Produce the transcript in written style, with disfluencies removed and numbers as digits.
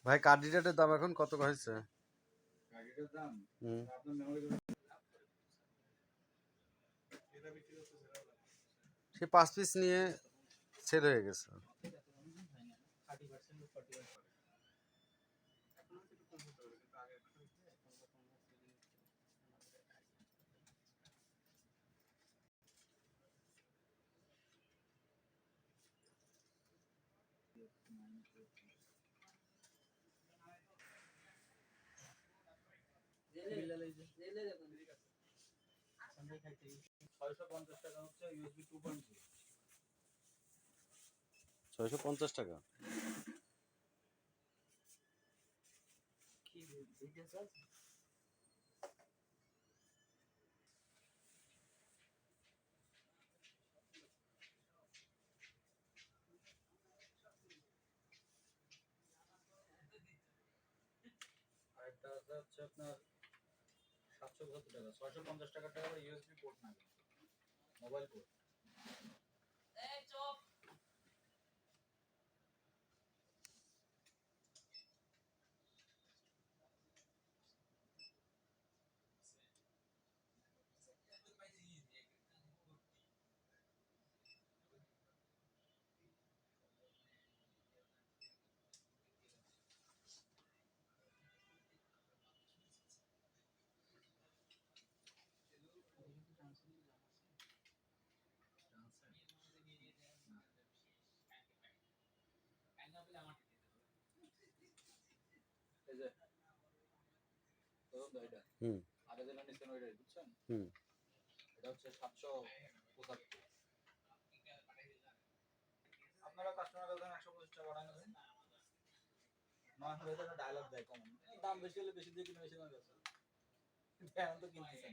ভাই কার্ডিডেটের দাম এখন কত হয়েছে? সে 5 পিস নিয়ে সেল হয়ে গেছে। $650। হচ্ছে আপনার 770 টাকা, 650 টাকা ইউএসবি পোর্ট না, মোবাইল পোর্ট। এই যে এটা আগে যেটা নিছেন ওইটাই, বুঝছেন? এটা হচ্ছে 775। আপনারা কাস্টমার কাছে 125 টাকা বাড়ানো দেন, নয় হলে তো ডায়লগ দেয় কমন, দাম বেশি হলে বেশি দিয়ে কিনে বেশি দাম বেচে, এখন তো কিনতেছেন।